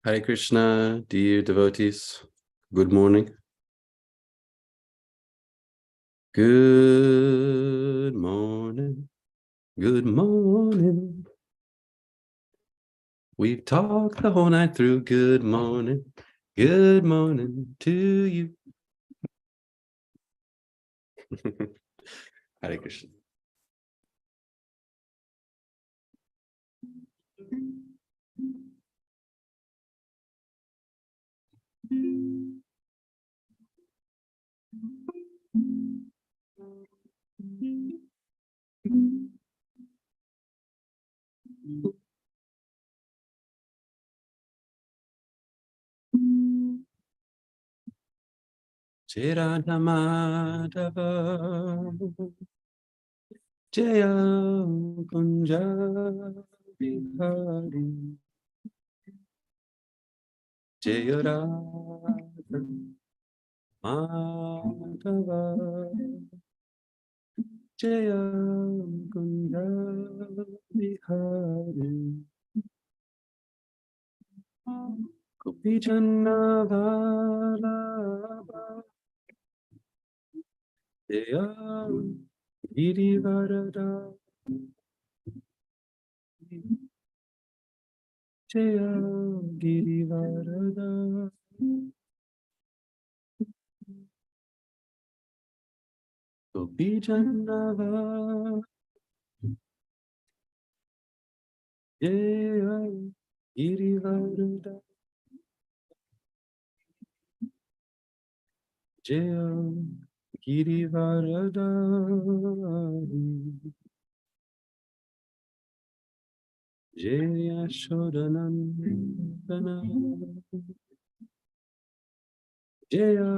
Hare Krishna, dear devotees. Good morning. Good morning. Good morning. We've talked the whole night through. Good morning. Good morning to you. Hare Krishna. Chirantamadava Jaya Kunja Vihari Jaya Radha Madhava Jaya Kunja Vihari Gopijanna Vallabha Jaya Girivarada Jaya Girivarada Gopijanna Vallabha Jaya Girivarada Jaya Girivarada Jaya Shodanandana Jaya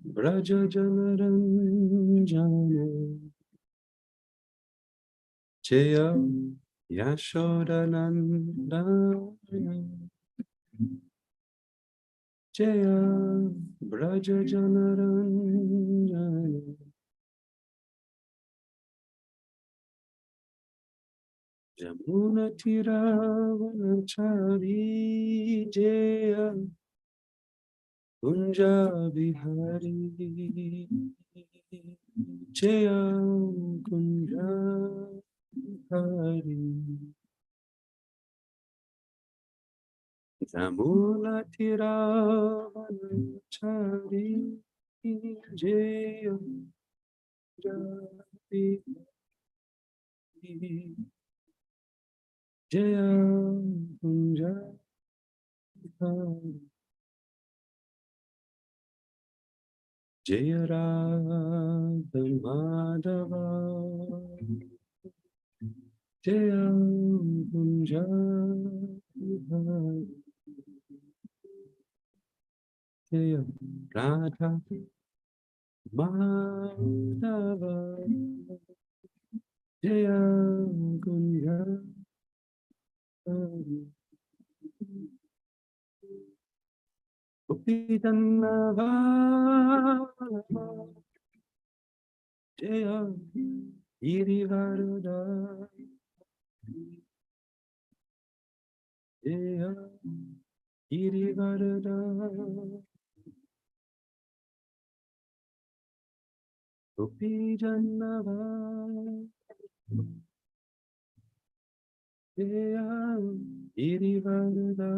Braja Janaranjana Jaya Yashodanandana Jaya Braja Janaranjana Jamuna Tiravanachari Jaya Kunja Bihari Jaya Kunja Bihari Jamuna Tiravanachari Jaya Kunja Bihari Jaya Kunja Bihari Jaya Radha Madhava Jaya Kunja Bihari Jaya Radha Madhava Jaya Kunja Bihari Gopijanna Vallabha Jaya Girivarada Jaya Girivarada Gopijanna Vallabha Jaya Girivarada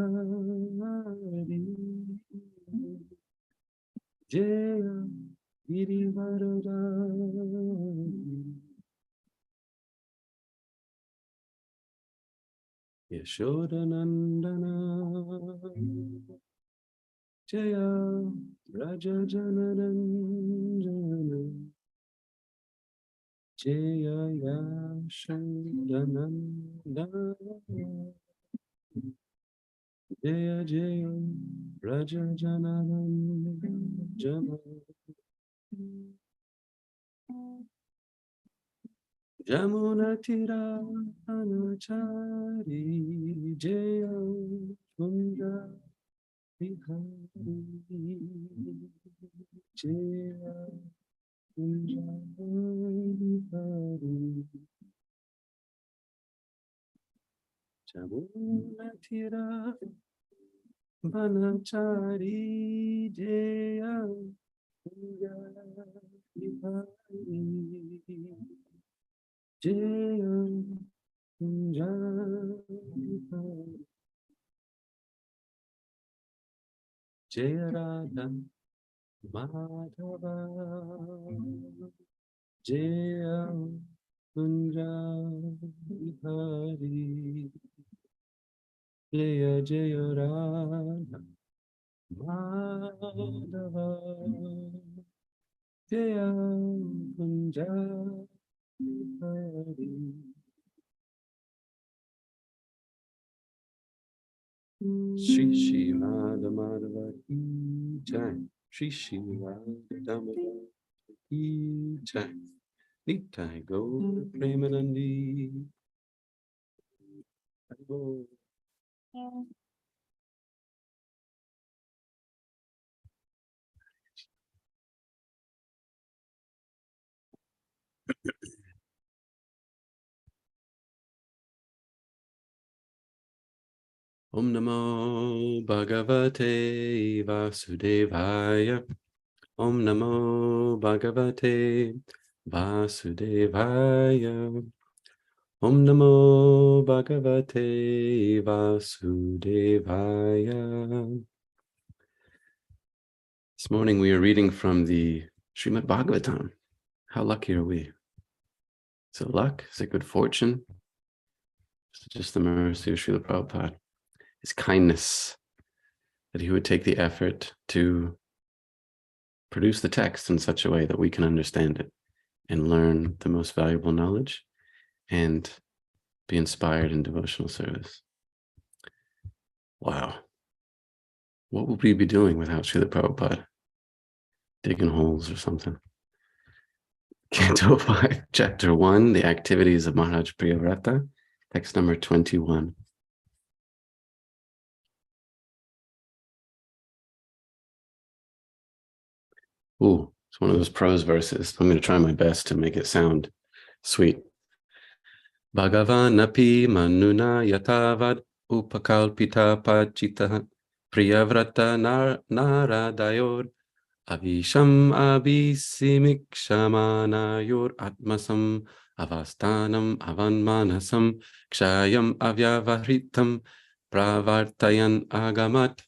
Jaya Girivarada Yashodanandana Jaya Raja Janaranjana Jaya Yashodanandana Jaya Jaya Raja Janaranjana Jamuna Tira Anachari Jaya Kunja Bihari Jaya Kunja Bihari Jamuna Tira Banachari Jaya Jaya Radha Madhava Jaya Kunja Hari Jaya Jaya Radha Madhava Jaya Kunja Hari Shri Shri Radha Madhava Ki Jai Shri Shri Radha Madhava Ki Jai Nitai Gaur Premanandi Om Namo Bhagavate Vasudevaya Om Namo Bhagavate Vasudevaya Om Namo Bhagavate Vasudevaya. This morning we are reading from the Srimad Bhagavatam. How lucky are we? Is it luck? Is it good fortune? Is it just the mercy of Srila Prabhupada? His kindness that he would take the effort to produce the text in such a way that we can understand it and learn the most valuable knowledge and be inspired in devotional service. Wow. What would we be doing without Srila Prabhupada? Digging holes or something. Canto 5, Chapter 1, The Activities of Maharaj Priyavrata, text number 21. Ooh, it's one of those prose verses. I'm going to try my best to make it sound sweet. Bhagavan api manuna yatavad upakalpita pachita priyavrata naradayor avisham abhisimikshamanayor atmasam avastanam avanmanasam kshayam avyavahritam pravartayan agamat.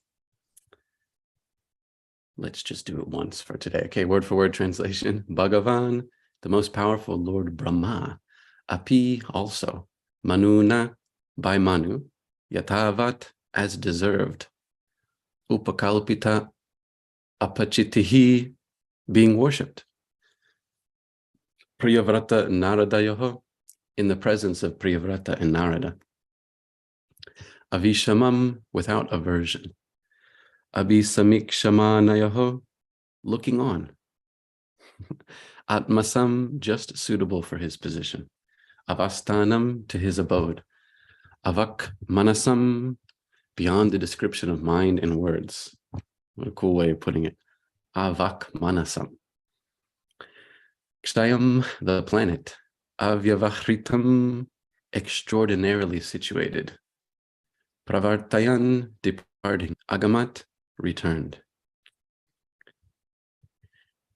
Let's just do it once for today. Okay, word for word translation. Bhagavan, the most powerful Lord Brahma, api also, manuna, by Manu, yatavat, as deserved, upakalpita, apachitihi, being worshipped, priyavrata naradayoho, in the presence of Priyavrata and Narada, avishamam, without aversion, abhisamikshamaanayaho, looking on, atmasam, just suitable for his position, avastanam, to his abode, avak manasam, beyond the description of mind and words. What a cool way of putting it. Avak manasam. Kshayam, the planet. Avyavahritam, extraordinarily situated. Pravartayan, departing. Agamat, returned.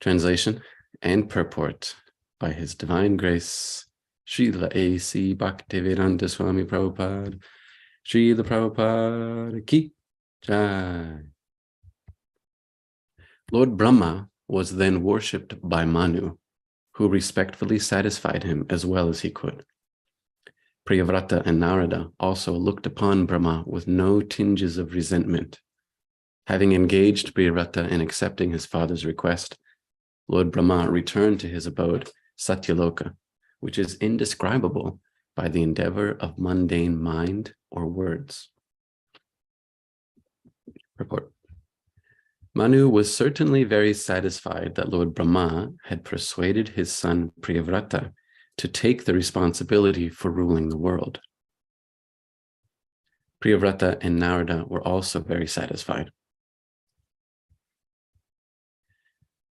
Translation and purport by His Divine Grace, Srila A.C. Bhaktivedanta Swami Prabhupada, Srila Prabhupada Ki Jai. Lord Brahma was then worshipped by Manu, who respectfully satisfied him as well as he could. Priyavrata and Narada also looked upon Brahma with no tinges of resentment. Having engaged Priyavrata in accepting his father's request, Lord Brahma returned to his abode, Satyaloka, which is indescribable by the endeavor of mundane mind or words. Report. Manu was certainly very satisfied that Lord Brahma had persuaded his son Priyavrata to take the responsibility for ruling the world. Priyavrata and Narada were also very satisfied.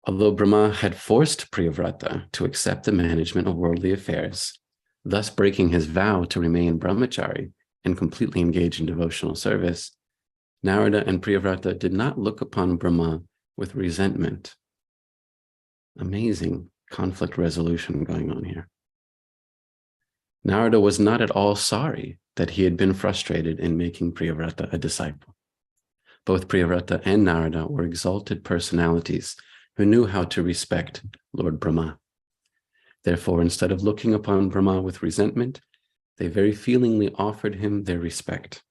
Although Brahma had forced Priyavrata to accept the management of worldly affairs, thus breaking his vow to remain brahmachari and completely engage in devotional service, Narada and Priyavrata did not look upon Brahma with resentment. Amazing conflict resolution going on here. Narada was not at all sorry that he had been frustrated in making Priyavrata a disciple. Both Priyavrata and Narada were exalted personalities who knew how to respect Lord Brahma. Therefore, instead of looking upon Brahma with resentment, they very feelingly offered him their respect.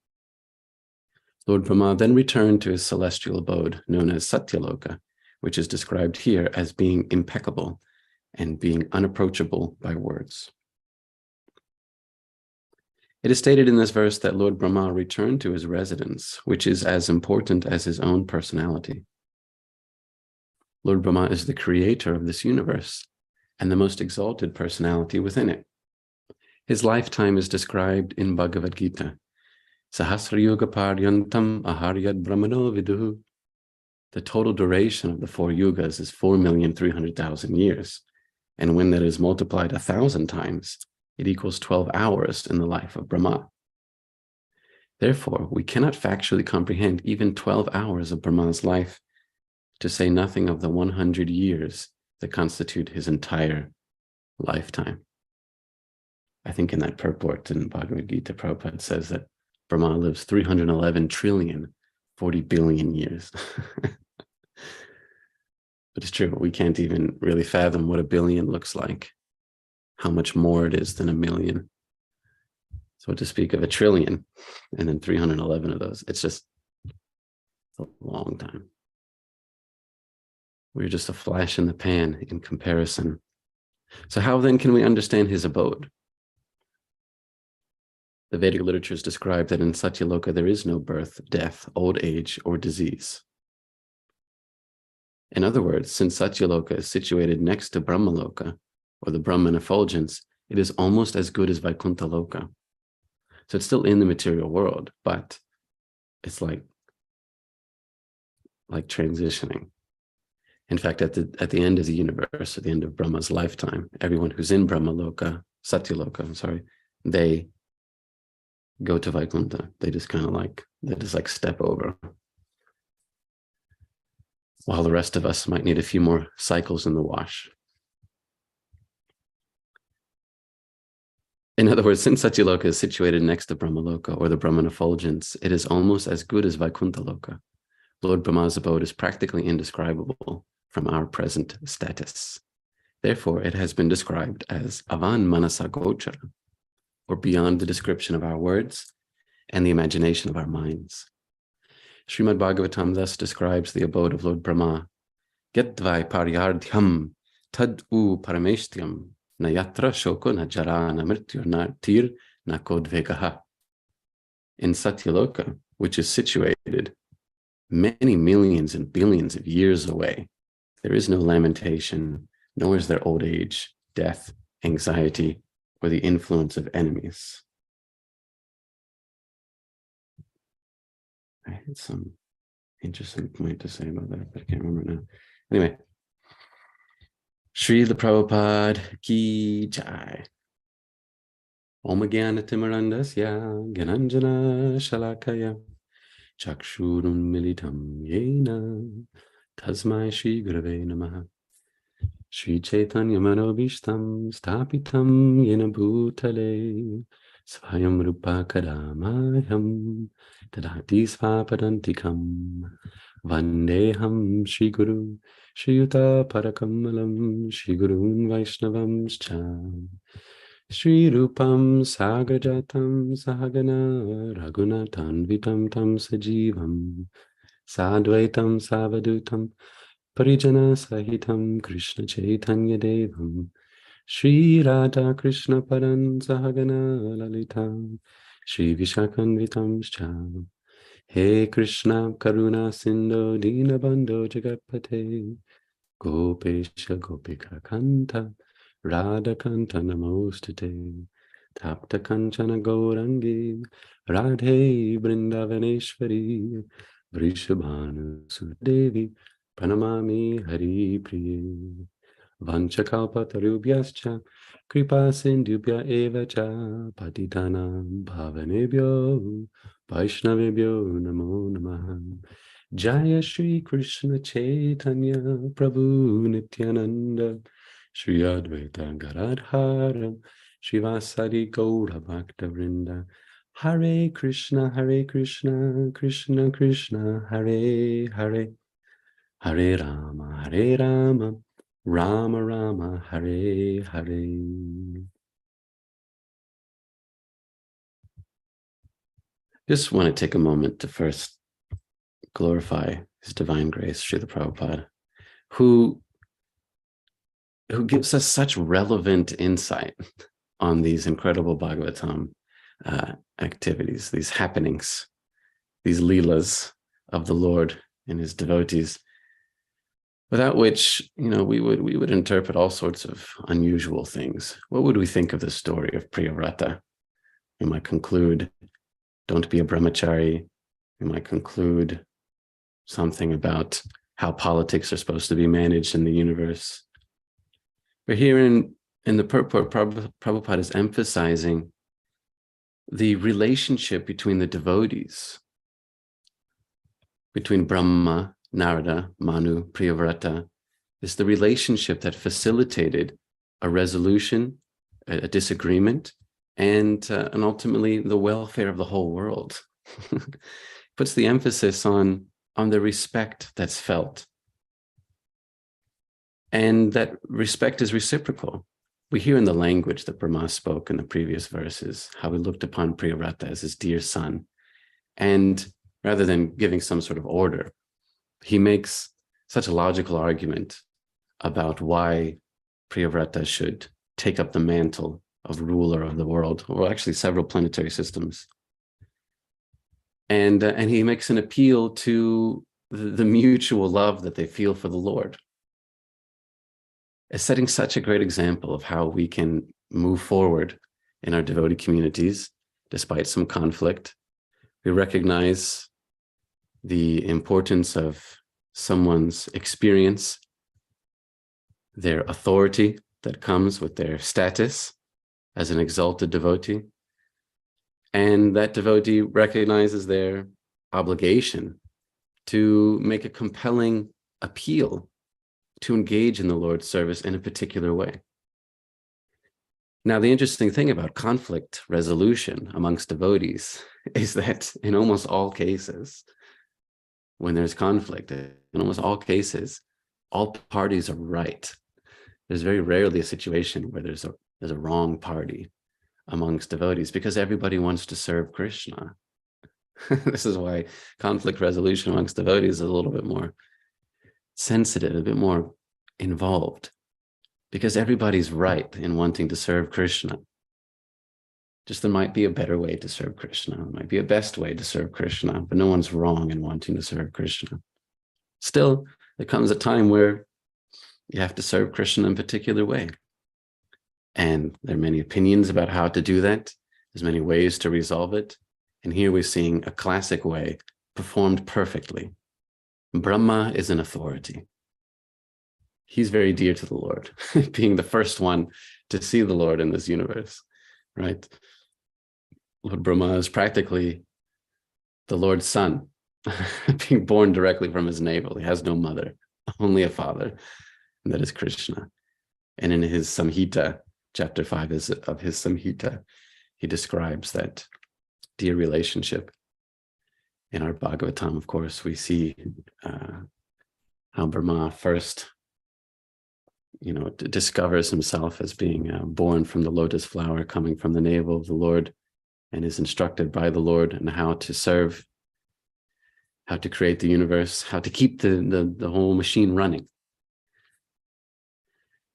Lord Brahma then returned to his celestial abode, known as Satyaloka, which is described here as being impeccable and being unapproachable by words. It is stated in this verse that Lord Brahma returned to his residence, which is as important as his own personality. Lord Brahma is the creator of this universe and the most exalted personality within it. His lifetime is described in Bhagavad Gita. Sahasra Yuga Paryantam Aharyad Brahmano Viduhu. The total duration of the 4 yugas is 4,300,000 years. And when that is multiplied 1,000 times, it equals 12 hours in the life of Brahma. Therefore, we cannot factually comprehend even 12 hours of Brahma's life, to say nothing of the 100 years that constitute his entire lifetime. I think in that purport in Bhagavad Gita, Prabhupada says that Brahma lives 311 trillion, 40 billion years. But it's true, we can't even really fathom what a billion looks like, how much more it is than a million. So to speak of a trillion and then 311 of those, it's just a long time. We're just a flash in the pan in comparison. So how then can we understand his abode? The Vedic literatures describe that in Satyaloka there is no birth, death, old age, or disease. In other words, since Satyaloka is situated next to Brahmaloka, or the Brahman effulgence, it is almost as good as Vaikuntha Loka. So it's still in the material world, but it's like transitioning. In fact, at the end of the universe, at the end of Brahma's lifetime, everyone who's in Brahmaloka, Satyaloka, they go to Vaikuntha. They just step over. While the rest of us might need a few more cycles in the wash. In other words, since Satyaloka is situated next to Brahmaloka, or the Brahman effulgence, it is almost as good as Vaikuntha Loka. Lord Brahma's abode is practically indescribable from our present status. Therefore, it has been described as Avan Manasa Gochara, or beyond the description of our words and the imagination of our minds. Srimad Bhagavatam thus describes the abode of Lord Brahma. Getvai paryardhyam tad u parameshtyam nayatra shoko na jara na mrityu na tir na kodvegaha. In Satyaloka, which is situated many millions and billions of years away, there is no lamentation, nor is there old age, death, anxiety, or the influence of enemies. I had some interesting point to say about that, but I can't remember it now. Anyway, Srila Prabhupada ki jai. Om Gyana Timarandasya Gyananjana Shalakaya Chakshurum Militam Yena Tasmai Shri Gurave Namaha Shri Chaitanya Manobishtam Stapitam Yena Bhutale Svayam Rupa Kadamayam Tadati Svapadantikam Vandeham Shri Guru Shri Yuta Parakamalam Shri Gurun Vaishnavam Scham Shri Rupam Sagrajatam Sahagana Raghunathan Vitam Tam Sajivam Sadvaitam Savadutam Parijana Sahitam Krishna Chaitanya Devam Shri Radha Krishna Paran Sahagana Lalitam Shri Vishakanvitam Sham He Krishna Karuna Sindhu Dinabandho Jagapate Gopesha Gopika Kanta Radha Kanta Namostate Tapta Kanchana Gaurangi Radhe Vrindavaneshwari Vrishabhanu Sudevi Pranamami Hari Priye Vanchakalpatarubhyascha kripa sindhubhya eva cha patitanam bhavanebhyo vaishnavebhyo namo namaha. Jaya Shri Krishna Chaitanya Prabhu Nityananda Shri Advaita Gadadhara Srivasadi Gaura Bhakta Vrinda. Hare Krishna, Krishna Krishna, Hare Hare, Hare Rama, Rama Rama, Hare Hare. Just want to take a moment to first glorify His Divine Grace, Srila Prabhupada, who gives us such relevant insight on these incredible Bhagavatam activities, these happenings, these leelas of the Lord and His devotees, without which, we would interpret all sorts of unusual things. What would we think of the story of Priyavrata? We might conclude, don't be a brahmachari. We might conclude something about how politics are supposed to be managed in the universe. But here in the purport, Prabhupada is emphasizing the relationship between the devotees, between Brahma, Narada, Manu, Priyavrata, is the relationship that facilitated a resolution, a disagreement, and ultimately the welfare of the whole world. Puts the emphasis on the respect that's felt. And that respect is reciprocal. We hear in the language that Brahma spoke in the previous verses, how he looked upon Priyavrata as his dear son. And rather than giving some sort of order, he makes such a logical argument about why Priyavrata should take up the mantle of ruler of the world, or actually several planetary systems. And he makes an appeal to the mutual love that they feel for the Lord, as setting such a great example of how we can move forward in our devotee communities despite some conflict. We recognize the importance of someone's experience, their authority that comes with their status as an exalted devotee, and that devotee recognizes their obligation to make a compelling appeal to engage in the Lord's service in a particular way. Now, the interesting thing about conflict resolution amongst devotees is that in almost all cases, when there's conflict, in almost all cases, all parties are right. There's very rarely a situation where there's a wrong party amongst devotees, because everybody wants to serve Krishna. This is why conflict resolution amongst devotees is a little bit more sensitive, a bit more involved, because everybody's right in wanting to serve Krishna. Just there might be a better way to serve Krishna, there might be a best way to serve Krishna, but no one's wrong in wanting to serve Krishna. Still, there comes a time where you have to serve Krishna in a particular way. And there are many opinions about how to do that. There's many ways to resolve it. And here we're seeing a classic way performed perfectly. Brahma is an authority. He's very dear to the Lord, being the first one to see the Lord in this universe, right? Lord Brahma is practically the Lord's son, being born directly from his navel. He has no mother, only a father, and that is Krishna. And in his Samhita, chapter 5 of his Samhita, he describes that dear relationship. In our Bhagavatam, of course, we see how Brahma first, discovers himself as being born from the lotus flower, coming from the navel of the Lord, and is instructed by the Lord on how to serve, how to create the universe, how to keep the whole machine running.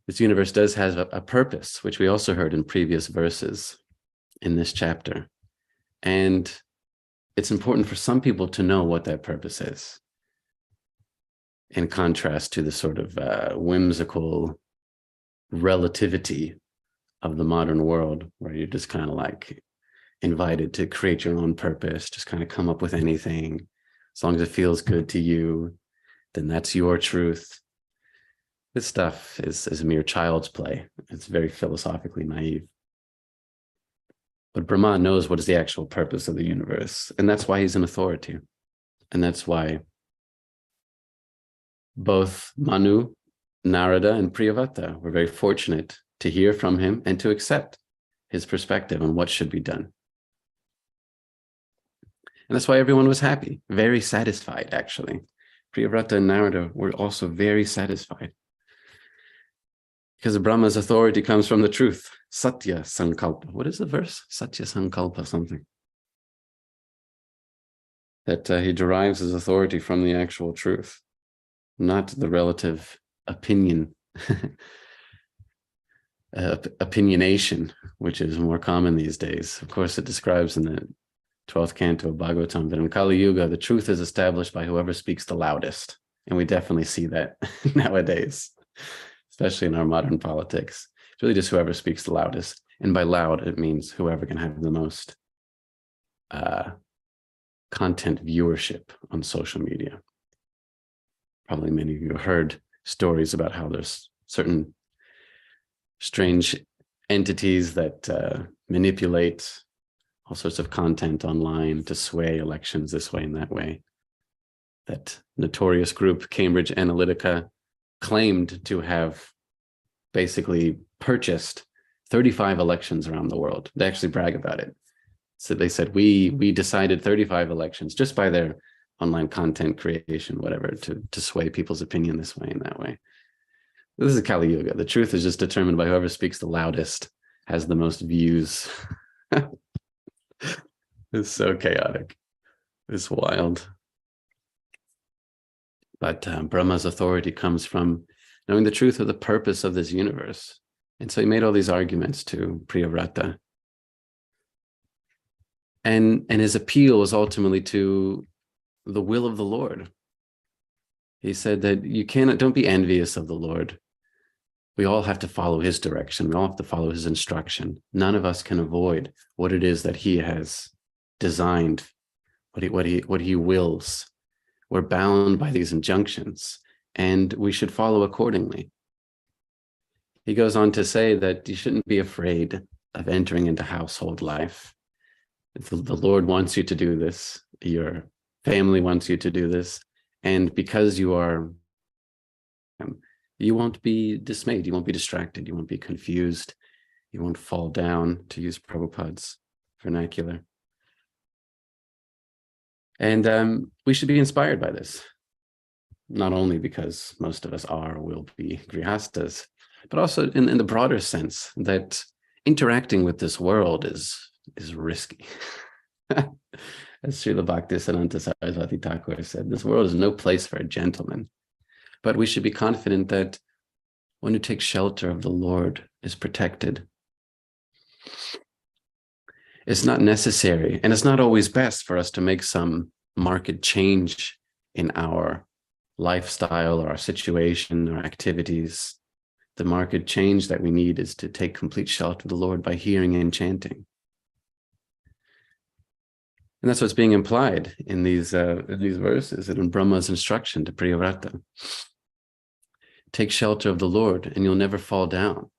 This universe does have a purpose, which we also heard in previous verses in this chapter. And it's important for some people to know what that purpose is, in contrast to the sort of whimsical relativity of the modern world, where you're just kind of like invited to create your own purpose, just kind of come up with anything. As long as it feels good to you, then that's your truth. This stuff is mere child's play. It's very philosophically naive. But Brahma knows what is the actual purpose of the universe. And that's why he's an authority. And that's why both Manu, Narada, and Priyavata were very fortunate to hear from him and to accept his perspective on what should be done. And that's why everyone was happy, very satisfied, actually. Priyavata and Narada were also very satisfied. Because Brahma's authority comes from the truth. Satya Sankalpa. What is the verse? Satya Sankalpa something. That he derives his authority from the actual truth, not the relative opinion, opinionation, which is more common these days. Of course, it describes in the 12th canto of Bhagavatam that in Kali Yuga, the truth is established by whoever speaks the loudest. And we definitely see that nowadays, especially in our modern politics. It's really just whoever speaks the loudest. And by loud, it means whoever can have the most content viewership on social media. Probably many of you have heard stories about how there's certain strange entities that manipulate all sorts of content online to sway elections this way and that way. That notorious group, Cambridge Analytica, claimed to have basically purchased 35 elections around the world. They actually brag about it. So they said, we decided 35 elections just by their online content creation, whatever, to sway people's opinion this way and that way. This is Kali Yuga. The truth is just determined by whoever speaks the loudest, has the most views. It's so chaotic. It's wild. But Brahma's authority comes from knowing the truth of the purpose of this universe. And so he made all these arguments to Priyavrata. And his appeal was ultimately to the will of the Lord. He said that don't be envious of the Lord. We all have to follow his direction. We all have to follow his instruction. None of us can avoid what it is that he has designed, what he wills. We're bound by these injunctions, and we should follow accordingly. He goes on to say that you shouldn't be afraid of entering into household life. If the Lord wants you to do this, your family wants you to do this, and because you won't be dismayed, you won't be distracted, you won't be confused, you won't fall down, to use Prabhupada's vernacular. And we should be inspired by this, not only because most of us are or will be grihastas, but also in the broader sense that interacting with this world is risky. As Srila Bhaktisiddhanta Saraswati Thakur said, this world is no place for a gentleman. But we should be confident that one who takes shelter of the Lord is protected. It's not necessary, and it's not always best for us to make some marked change in our lifestyle or our situation or activities. The marked change that we need is to take complete shelter of the Lord by hearing and chanting. And that's what's being implied in these verses and in Brahma's instruction to Priyavrata. Take shelter of the Lord and you'll never fall down.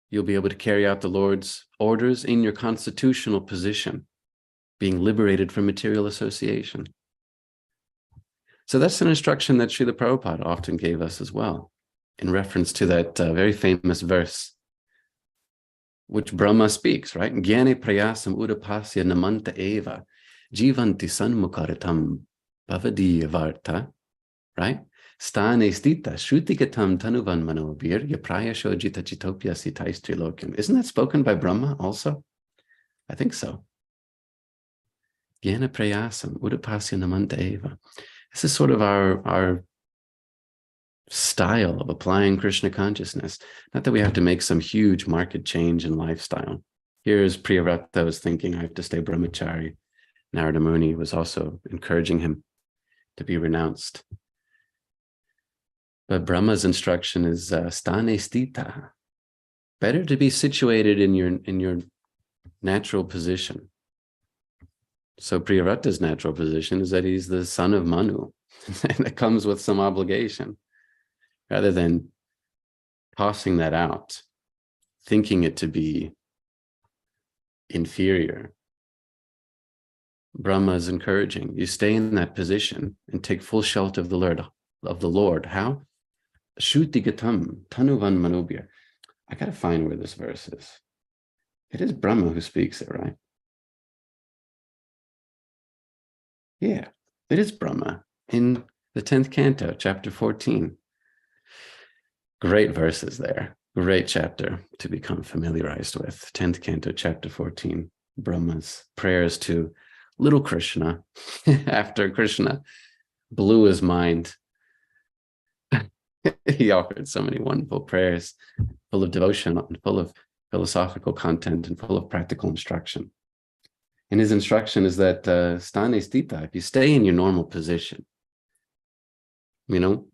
You'll be able to carry out the Lord's orders in your constitutional position, being liberated from material association. So that's an instruction that Srila Prabhupada often gave us as well, in reference to that very famous verse, which Brahma speaks, right? Jnane prayasam udapasya namanta eva jivanti sanmukaritam bhavadiya varta, right? Stane stita shrutikatam tanuvan manobir yaprayasho jita chitopya sitais trilokyam. Isn't that spoken by Brahma also? I think so. Jnana prayasam udapasya namanta eva. This is sort of our style of applying Krishna consciousness. Not that we have to make some huge marked change in lifestyle. Here's Priyavrata was thinking, I have to stay brahmachari. Narada Muni was also encouraging him to be renounced. But Brahma's instruction is stane stita. Better to be situated in your natural position. So Priyavrata's natural position is that he's the son of Manu. And that comes with some obligation. rather than tossing that out, thinking it to be inferior. Brahma is encouraging you stay in that position and take full shelter of the Lord. How? Shuddhigatam tanuvan manobhir. I gotta find where this verse is. It is Brahma who speaks it, right? Yeah, it is Brahma in the 10th canto, chapter 14. Great verses there. Great chapter to become familiarized with. 10th canto, chapter 14. Brahma's prayers to little Krishna after Krishna blew his mind. He offered so many wonderful prayers, full of devotion and full of philosophical content and full of practical instruction. And his instruction is that stane stita, if you stay in your normal position, you don't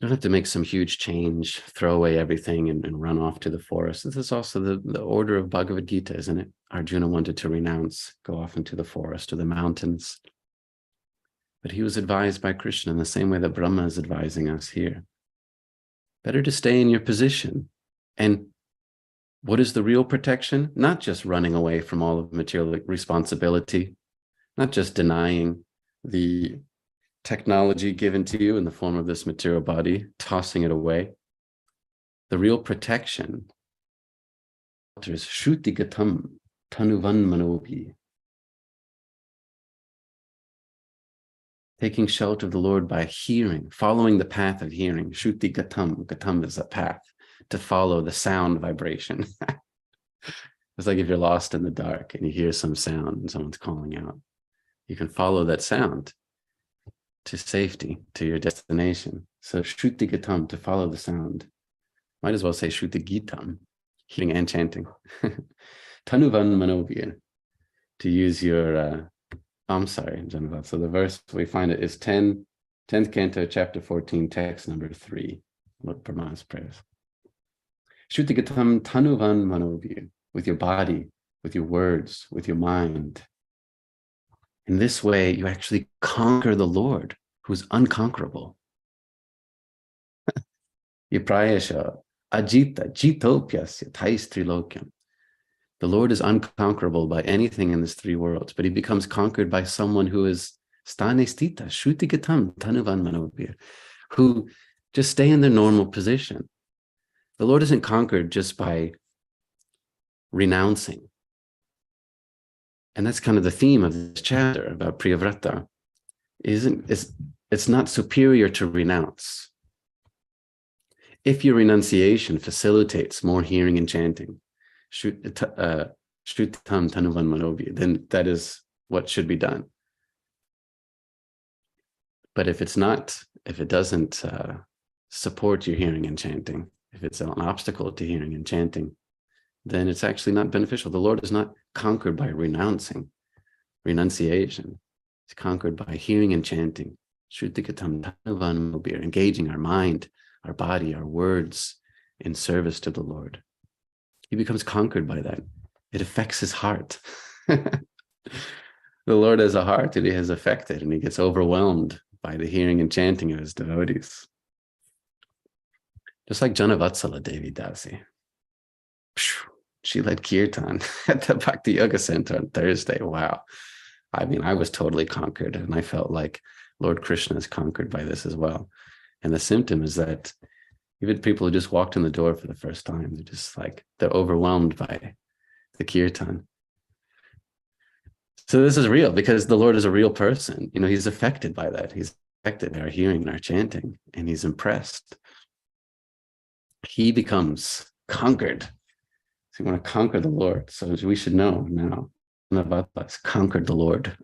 have to make some huge change, throw away everything and run off to the forest. This is also the order of Bhagavad Gita, isn't it? Arjuna wanted to renounce, go off into the forest or the mountains. But he was advised by Krishna in the same way that Brahma is advising us here. Better to stay in your position. And what is the real protection? Not just running away from all of material responsibility, not just denying the technology given to you in the form of this material body, tossing it away. The real protection is Shuddhigatam tanuvan manobhi. Taking shelter of the Lord by hearing, following the path of hearing. Shuddhigatam. Gatam is a path to follow the sound vibration. It's like if you're lost in the dark and you hear some sound and someone's calling out. You can follow that sound to safety, to your destination. So Shuddhigatam, to follow the sound. Might as well say Shuddhigitam, hearing and chanting. Tanuvan manobhir, to use your... I'm sorry, Janavat. So the verse we find it is 10th canto, chapter 14, text number 3. What Brahma's prayers. Shuddhigatam tanuvan manobhir, with your body, with your words, with your mind. In this way, you actually conquer the Lord, who's unconquerable. Yaprayasha ajita jitopyasya tais trilokyam. The Lord is unconquerable by anything in these three worlds, but he becomes conquered by someone who is stane stita, shuddhigatam tanuvan manobhir, who just stay in their normal position. The Lord isn't conquered just by renouncing. And that's kind of the theme of this chapter about Priyavrata. It's not superior to renounce. If your renunciation facilitates more hearing and chanting, Shrutam tanuvan manobhir, then that is what should be done. But if it doesn't support your hearing and chanting, if it's an obstacle to hearing and chanting, then it's actually not beneficial. The Lord is not conquered by renunciation. It's conquered by hearing and chanting. Shuddhigatam tanuvan manobhir, engaging our mind, our body, our words in service to the Lord. He becomes conquered by that. It affects his heart. The Lord has a heart and he is affected, and he gets overwhelmed by the hearing and chanting of his devotees. Just like Janavatsala Devi Dasi. She led kirtan at the Bhakti Yoga Center on Thursday. Wow. I mean, I was totally conquered, and I felt like Lord Krishna is conquered by this as well. And the symptom is that even people who just walked in the door for the first time, they're just like, they're overwhelmed by the kirtan. So this is real because the Lord is a real person. You know, he's affected by that. He's affected by our hearing and our chanting, and he's impressed. He becomes conquered. So you want to conquer the Lord. So we should know now, Navata's conquered the Lord.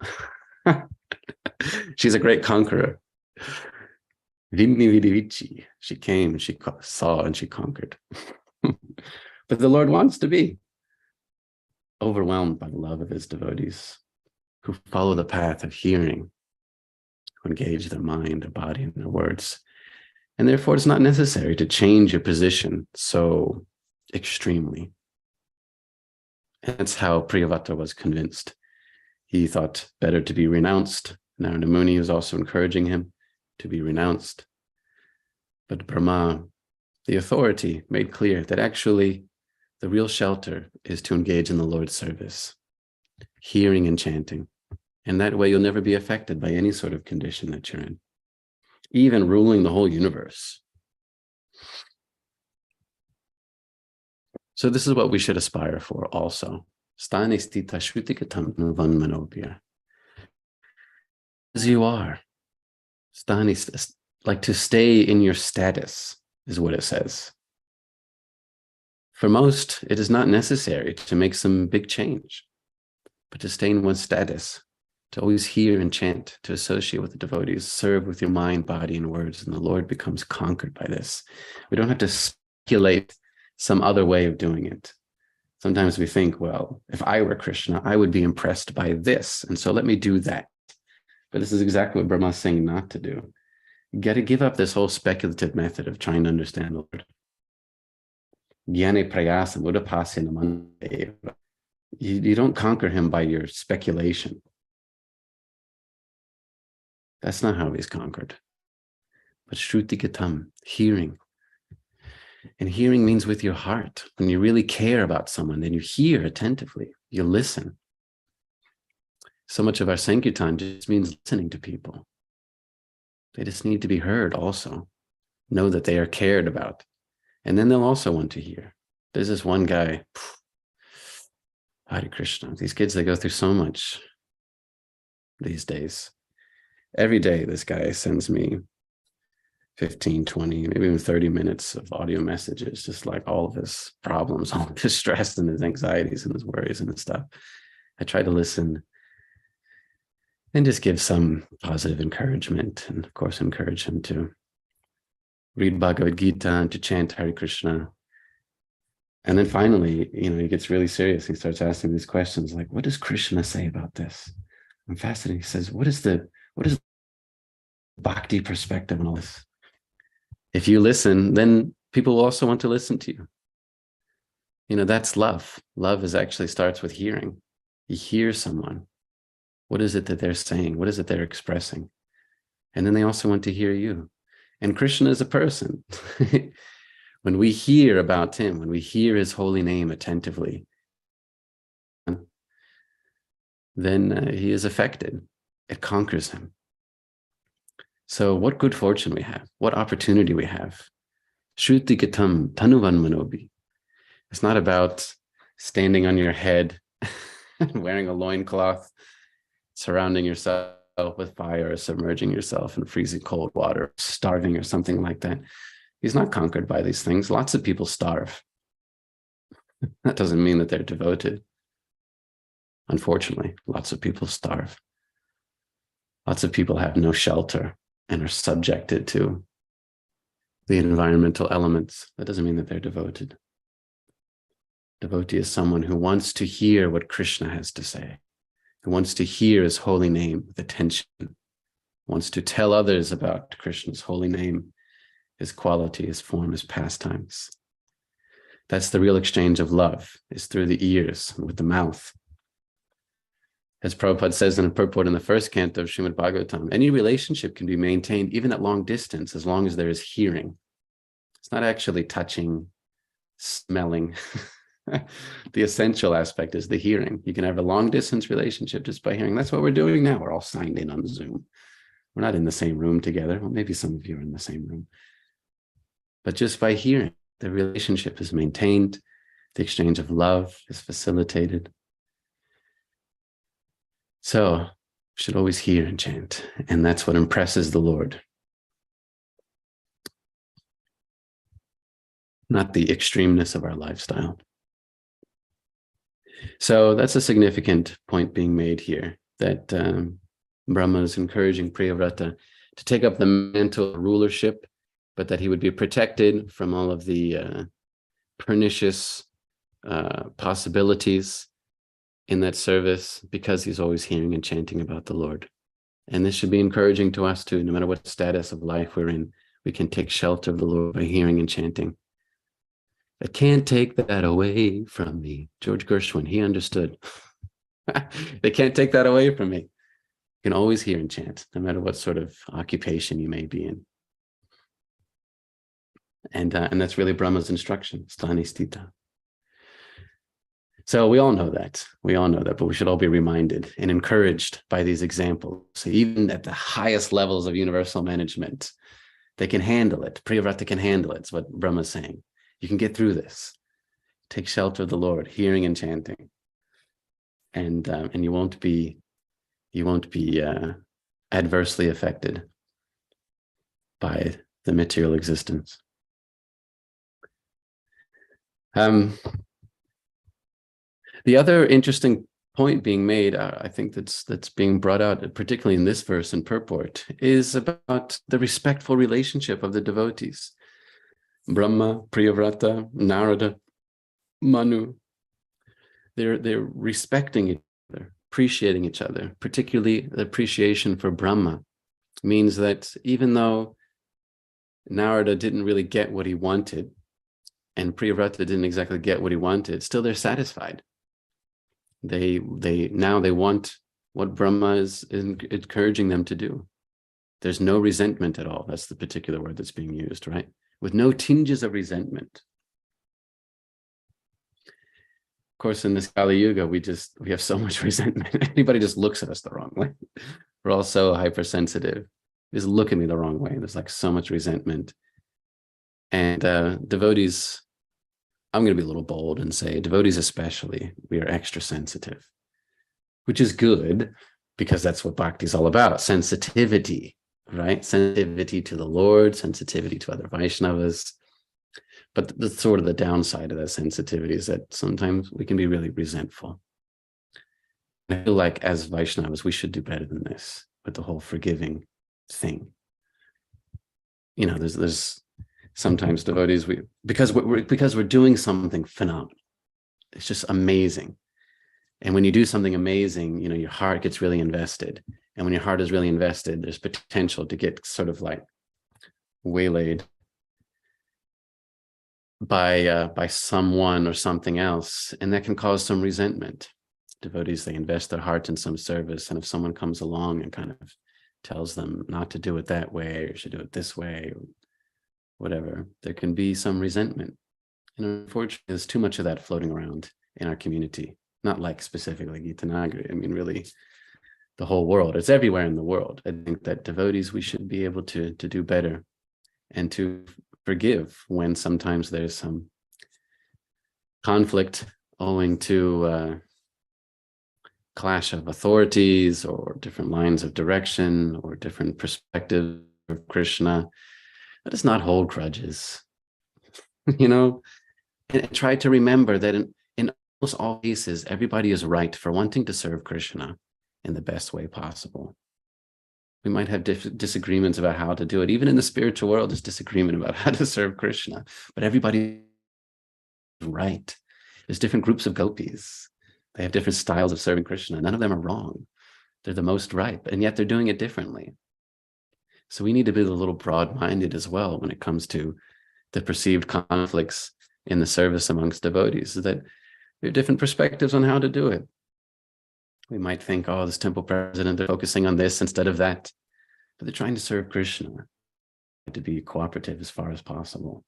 She's a great conqueror. Vimni she came, she saw, and she conquered. But the Lord wants to be overwhelmed by the love of his devotees who follow the path of hearing, who engage their mind, their body, and their words. And therefore, it's not necessary to change your position so extremely. And that's how Priyavrata was convinced. He thought better to be renounced. Narada Muni was also encouraging him to be renounced. But Brahma, the authority, made clear that actually the real shelter is to engage in the Lord's service, hearing and chanting. And that way you'll never be affected by any sort of condition that you're in, even ruling the whole universe. So this is what we should aspire for also. As you are, like to stay in your status is what it says. For most, it is not necessary to make some big change, but to stay in one's status, to always hear and chant, to associate with the devotees, serve with your mind, body, and words, and the Lord becomes conquered by this. We don't have to speculate some other way of doing it. Sometimes we think, well, if I were Krishna, I would be impressed by this, and so let me do that. But this is exactly what Brahma is saying not to do. You got to give up this whole speculative method of trying to understand the Lord. You don't conquer him by your speculation. That's not how he's conquered. But Shruti Gatam, hearing. And hearing means with your heart. When you really care about someone, then you hear attentively, you listen. So much of our Sankirtan just means listening to people. They just need to be heard also. Know that they are cared about. And then they'll also want to hear. There's this one guy, Hare Krishna. These kids, they go through so much these days. Every day, this guy sends me 15, 20, maybe even 30 minutes of audio messages, just like all of his problems, all of his stress and his anxieties and his worries and his stuff. I try to listen and just give some positive encouragement, and of course, encourage him to read Bhagavad Gita and to chant Hare Krishna. And then finally, he gets really serious. He starts asking these questions like, what does Krishna say about this? I'm fascinated. He says, what is bhakti perspective on all this? If you listen, then people will also want to listen to you. That's love. Love actually starts with hearing. You hear someone. What is it that they're saying? What is it they're expressing? And then they also want to hear you. And Krishna is a person. When we hear about him, when we hear his holy name attentively, then he is affected. It conquers him. So what good fortune we have, what opportunity we have. Shruti Gatam Tanuvan Manobi. It's not about standing on your head, wearing a loincloth, surrounding yourself with fire, submerging yourself in freezing cold water, starving or something like that. He's not conquered by these things. Lots of people starve. That doesn't mean that they're devoted. Unfortunately, lots of people starve. Lots of people have no shelter and are subjected to the environmental elements. That doesn't mean that they're devoted. Devotee is someone who wants to hear what Krishna has to say, who wants to hear his holy name with attention, wants to tell others about Krishna's holy name, his quality, his form, his pastimes. That's the real exchange of love, is through the ears and with the mouth. As Prabhupada says in a purport in the first canto of Srimad Bhagavatam, any relationship can be maintained even at long distance as long as there is hearing. It's not actually touching, smelling. The essential aspect is the hearing. You can have a long distance relationship just by hearing. That's what we're doing now. We're all signed in on Zoom. We're not in the same room together. Well, maybe some of you are in the same room. But just by hearing, the relationship is maintained. The exchange of love is facilitated. So we should always hear and chant. And that's what impresses the Lord. Not the extremeness of our lifestyle. So that's a significant point being made here, that Brahma is encouraging Priyavrata to take up the mantle of rulership, but that he would be protected from all of the pernicious possibilities in that service, because he's always hearing and chanting about the Lord. And this should be encouraging to us too. No matter what status of life we're in, we can take shelter of the Lord by hearing and chanting. I can't take that away from me. George Gershwin, he understood. They can't take that away from me. You can always hear and chant, no matter what sort of occupation you may be in. And that's really Brahma's instruction, sthani sthita. So we all know that. We all know that, but we should all be reminded and encouraged by these examples. So even at the highest levels of universal management, they can handle it. Priyavrata can handle it. It's what Brahma's saying. You can get through this. Take shelter of the Lord, hearing and chanting, and you won't be adversely affected by the material existence. The other interesting point being made, I think that's being brought out, particularly in this verse and purport, is about the respectful relationship of the devotees. Brahma, Priyavrata, Narada, Manu, they're respecting each other, appreciating each other. Particularly the appreciation for Brahma means that even though Narada didn't really get what he wanted, and Priyavrata didn't exactly get what he wanted, still they're satisfied. They want what Brahma is encouraging them to do. There's no resentment at all. That's the particular word that's being used, right? With no tinges of resentment. Of course, in this Kali Yuga, we have so much resentment. Anybody just looks at us the wrong way. We're all so hypersensitive. Just look at me the wrong way. There's like so much resentment. And devotees, I'm going to be a little bold and say devotees especially, we are extra sensitive, which is good because that's what bhakti is all about. Sensitivity, right? Sensitivity to the Lord, sensitivity to other Vaishnavas. But the sort of the downside of that sensitivity is that sometimes we can be really resentful. I feel like as Vaishnavas, we should do better than this with the whole forgiving thing. You know, there's sometimes devotees, because we're doing something phenomenal. It's just amazing. And when you do something amazing, you know, your heart gets really invested. And when your heart is really invested, there's potential to get sort of like waylaid by someone or something else, and that can cause some resentment. Devotees, they invest their heart in some service, and if someone comes along and kind of tells them not to do it that way, or should do it this way, or whatever, there can be some resentment. And unfortunately, there's too much of that floating around in our community. Not like specifically Gitanagari, I mean really the whole world. It's everywhere in the world. I think that devotees, we should be able to do better and to forgive when sometimes there's some conflict owing to clash of authorities or different lines of direction or different perspectives of Krishna. Let us not hold grudges, you know, and try to remember that in almost all cases, everybody is right for wanting to serve Krishna in the best way possible. We might have disagreements about how to do it. Even in the spiritual world, there's disagreement about how to serve Krishna, but everybody is right. There's different groups of gopis. They have different styles of serving Krishna. None of them are wrong. They're the most right, and yet they're doing it differently. So we need to be a little broad-minded as well when it comes to the perceived conflicts in the service amongst devotees, so that we have different perspectives on how to do it. We might think, oh, this temple president, they're focusing on this instead of that. But they're trying to serve Krishna, to be cooperative as far as possible.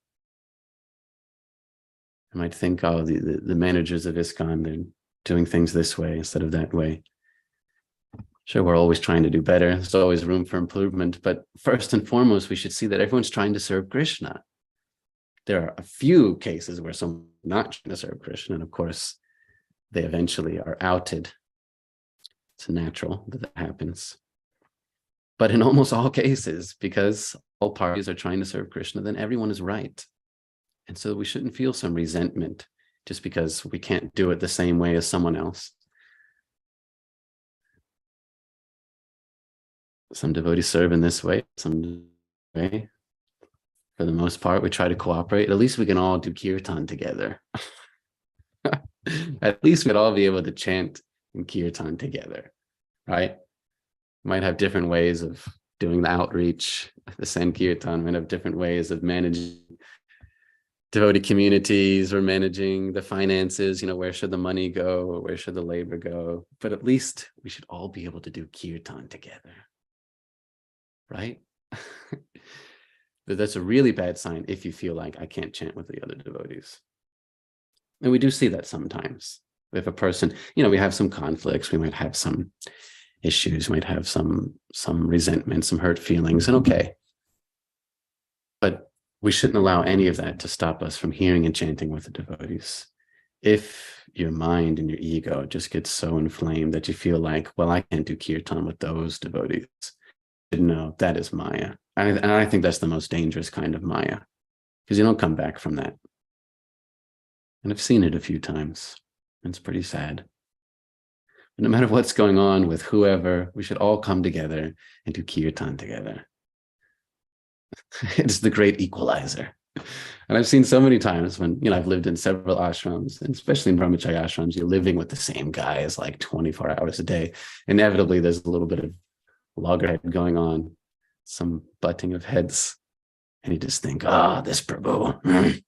I might think, oh, the managers of ISKCON, they're doing things this way instead of that way. Sure, we're always trying to do better. There's always room for improvement. But first and foremost, we should see that everyone's trying to serve Krishna. There are a few cases where someone's not trying to serve Krishna. And of course, they eventually are outed. It's natural that happens. But in almost all cases, because all parties are trying to serve Krishna, then everyone is right. And so we shouldn't feel some resentment just because we can't do it the same way as someone else. Some devotees serve in this way, some way. For the most part, we try to cooperate. At least we can all do kirtan together. At least we'd all be able to chant in kirtan together, right? Might have different ways of doing the outreach, the Sankirtan, might have different ways of managing devotee communities or managing the finances, you know, where should the money go or where should the labor go? But at least we should all be able to do kirtan together, right? But that's a really bad sign if you feel like I can't chant with the other devotees. And we do see that sometimes. If a person, we have some conflicts, we might have some issues, we might have some resentment, some hurt feelings, and okay. But we shouldn't allow any of that to stop us from hearing and chanting with the devotees. If your mind and your ego just gets so inflamed that you feel like, well, I can't do kirtan with those devotees. No, that is Maya. And I think that's the most dangerous kind of Maya, because you don't come back from that. And I've seen it a few times. It's pretty sad. But no matter what's going on with whoever, we should all come together and do kirtan together. It's the great equalizer. And I've seen so many times when, I've lived in several ashrams, and especially in brahmacharya ashrams, you're living with the same guys like 24 hours a day. Inevitably, there's a little bit of loggerhead going on, some butting of heads. And you just think, this Prabhu.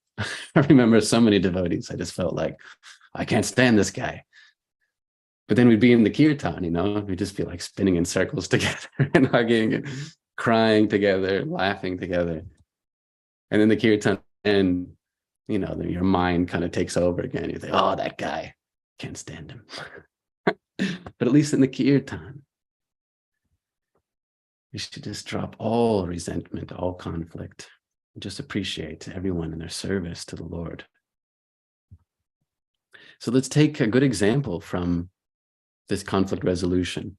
I remember so many devotees, I just felt like, I can't stand this guy. But then we'd be in the kirtan, we'd just be like spinning in circles together and hugging and crying together, laughing together. And then the kirtan, and your mind kind of takes over again. You think, that guy, can't stand him. But at least in the kirtan, we should just drop all resentment, all conflict, and just appreciate everyone in their service to the Lord. So let's take a good example from this conflict resolution.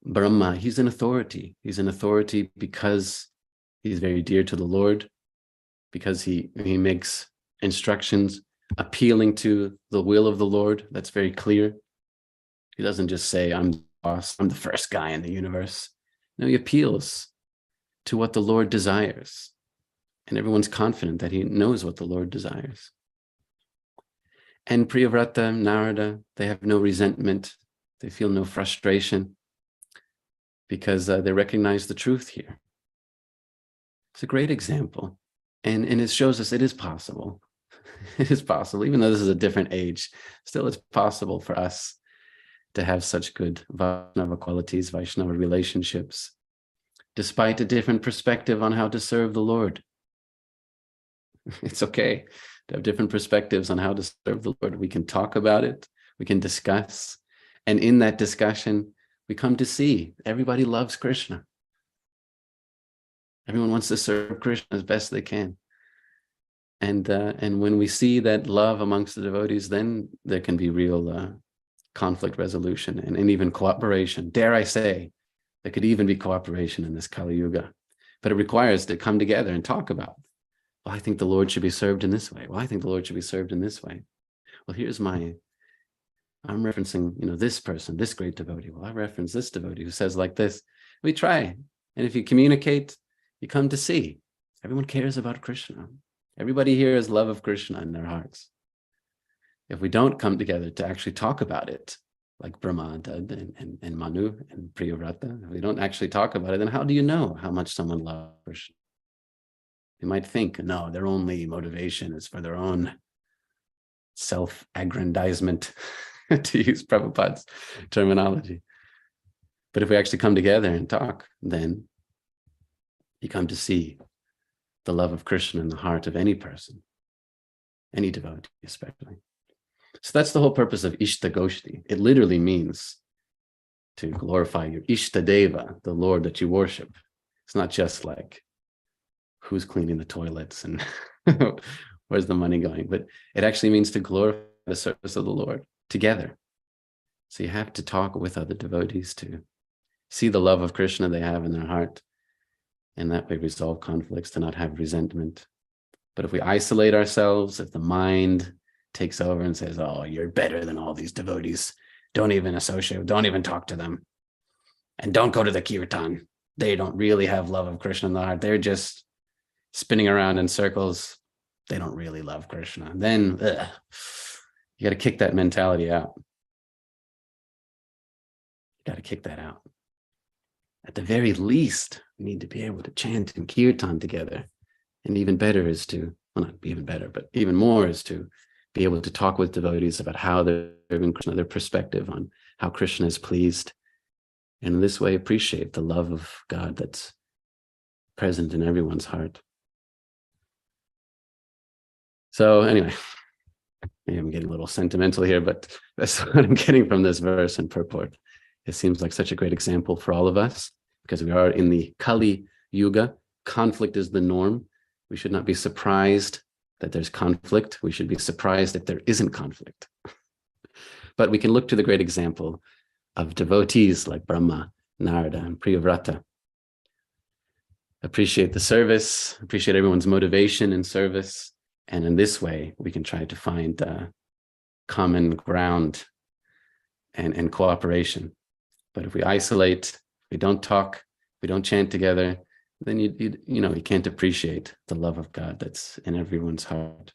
Brahma, he's an authority. He's an authority because he's very dear to the Lord, because he makes instructions appealing to the will of the Lord. That's very clear. He doesn't just say, I'm the boss, I'm the first guy in the universe. No, he appeals to what the Lord desires. And everyone's confident that he knows what the Lord desires. And Priyavrata, Narada, they have no resentment. They feel no frustration because they recognize the truth here. It's a great example. And it shows us it is possible. It is possible, even though this is a different age, still it's possible for us to have such good Vaishnava qualities, Vaishnava relationships, despite a different perspective on how to serve the Lord. It's okay to have different perspectives on how to serve the Lord. We can talk about it, we can discuss, and in that discussion, we come to see everybody loves Krishna. Everyone wants to serve Krishna as best they can. And when we see that love amongst the devotees, then there can be real conflict resolution and even cooperation. Dare I say, there could even be cooperation in this Kali Yuga. But it requires to come together and talk about, well, I think the Lord should be served in this way. Well, I think the Lord should be served in this way. Well, I'm referencing, this person, this great devotee. Well, I reference this devotee who says like this. We try. And if you communicate, you come to see. Everyone cares about Krishna. Everybody here has love of Krishna in their hearts. If we don't come together to actually talk about it, like Brahma did and Manu and Priyavrata, if we don't actually talk about it, then how do you know how much someone loves Krishna? You might think, no, their only motivation is for their own self-aggrandizement, to use Prabhupada's terminology. But if we actually come together and talk, then you come to see the love of Krishna in the heart of any person, any devotee especially. So that's the whole purpose of Ishtagoshti. It literally means to glorify your Ishtadeva, the Lord that you worship. It's not just like who's cleaning the toilets and where's the money going, but it actually means to glorify the service of the Lord together. So you have to talk with other devotees to see the love of Krishna they have in their heart, and that way resolve conflicts, to not have resentment. But if we isolate ourselves, if the mind takes over and says, oh, you're better than all these devotees, don't even associate, don't even talk to them, and don't go to the kirtan. They don't really have love of Krishna in their heart. They're just spinning around in circles. They don't really love Krishna. Then you got to kick that mentality out. You got to kick that out. At the very least, we need to be able to chant and kirtan together. And even better is to, well, not even better, but even more is to be able to talk with devotees about how they're serving Krishna, their perspective on how Krishna is pleased. And in this way, appreciate the love of God that's present in everyone's heart. So anyway, maybe I'm getting a little sentimental here, but that's what I'm getting from this verse and purport. It seems like such a great example for all of us, because we are in the Kali Yuga. Conflict is the norm. We should not be surprised that there's conflict. We should be surprised if there isn't conflict. But we can look to the great example of devotees like Brahma, Narada, and Priyavrata. Appreciate the service, appreciate everyone's motivation in service. And in this way, we can try to find common ground and cooperation. But if we isolate, we don't talk, we don't chant together, then you can't appreciate the love of God that's in everyone's heart.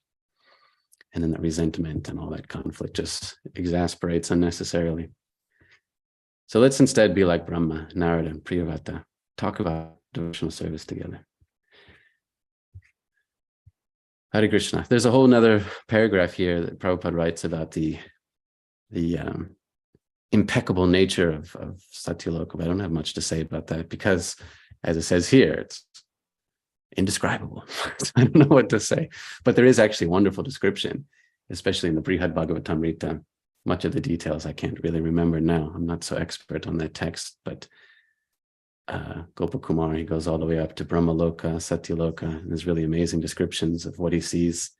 And then the resentment and all that conflict just exasperates unnecessarily. So let's instead be like Brahma, Narada, and Priyavrata. Talk about devotional service together. Hare Krishna. There's a whole nother paragraph here that Prabhupada writes about the impeccable nature of Satyaloka, but I don't have much to say about that because, as it says here, it's indescribable. I don't know what to say, but there is actually wonderful description, especially in the Brihad Bhagavatamrita. Much of the details I can't really remember now. I'm not so expert on that text, but Gopakumar, he goes all the way up to Brahmaloka, Satyaloka, and there's really amazing descriptions of what he sees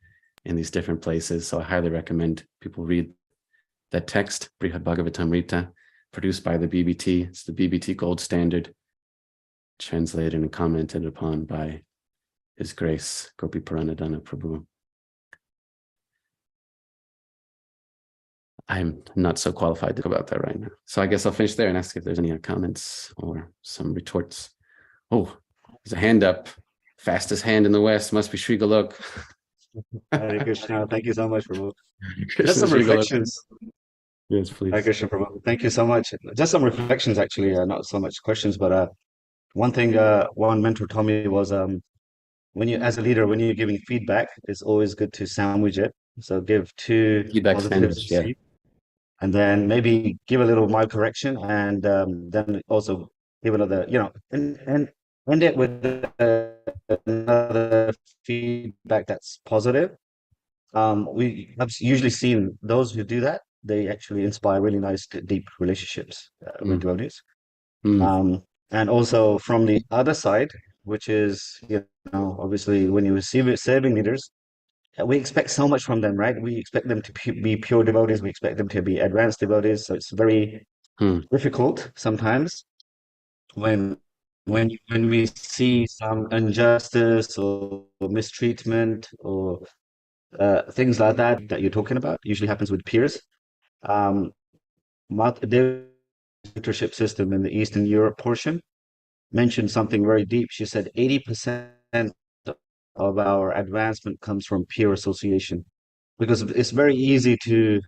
in these different places. So I highly recommend people read that text, Brihad Bhagavatamrita, produced by the BBT. It's the BBT Gold Standard, translated and commented upon by His Grace, Gopi Paranadhana Prabhu. I'm not so qualified to talk about that right now. So I guess I'll finish there and ask if there's any comments or some retorts. Oh, there's a hand up. Fastest hand in the West must be Sri Galok. Hare Krishna. Thank you so much, Prabhu. Krishna, Just some Sri Galok. reflections. Yes, please. Hare Krishna, Prabhu. Thank you so much. Just some reflections, actually, not so much questions, but one thing one mentor told me was when you, as a leader, when you're giving feedback, it's always good to sandwich it. So give two Feedback positives, sandwich, yeah. and then maybe give a little mild correction, and then also give another, and end it with another feedback that's positive. We have usually seen those who do that, they actually inspire really nice, deep relationships with devotees. And also from the other side, which is, obviously when you receive it, serving leaders, we expect so much from them, right? We expect them to be pure devotees. We expect them to be advanced devotees. So it's very difficult sometimes when we see some injustice or mistreatment or things like that you're talking about. Usually happens with peers. Their mentorship system in the Eastern Europe portion mentioned something very deep. She said 80% of our advancement comes from peer association, because it's very easy to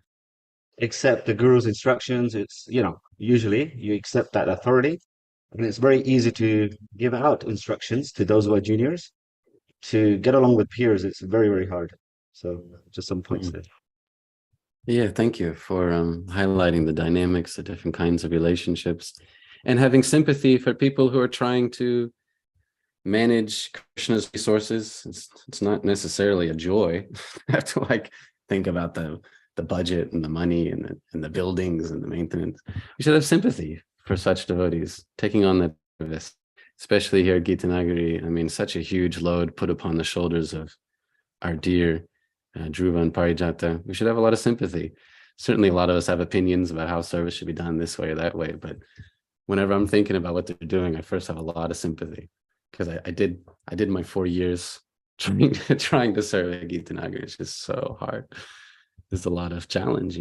accept the guru's instructions. It's, usually you accept that authority, and it's very easy to give out instructions to those who are juniors. To get along with peers, it's very, very hard. So just some points there. Yeah, thank you for highlighting the dynamics, the different kinds of relationships, and having sympathy for people who are trying to manage Krishna's resources. It's not necessarily a joy. I have to think about the budget and the money and the buildings and the maintenance. We should have sympathy for such devotees taking on that service, especially here at Gitanagari. I mean, such a huge load put upon the shoulders of our dear Dhruva and Parijata. We should have a lot of sympathy. Certainly a lot of us have opinions about how service should be done this way or that way, but whenever I'm thinking about what they're doing, I first have a lot of sympathy, because I did my 4 years trying to serve at Gitanagari. It's just so hard. There's a lot of challenge,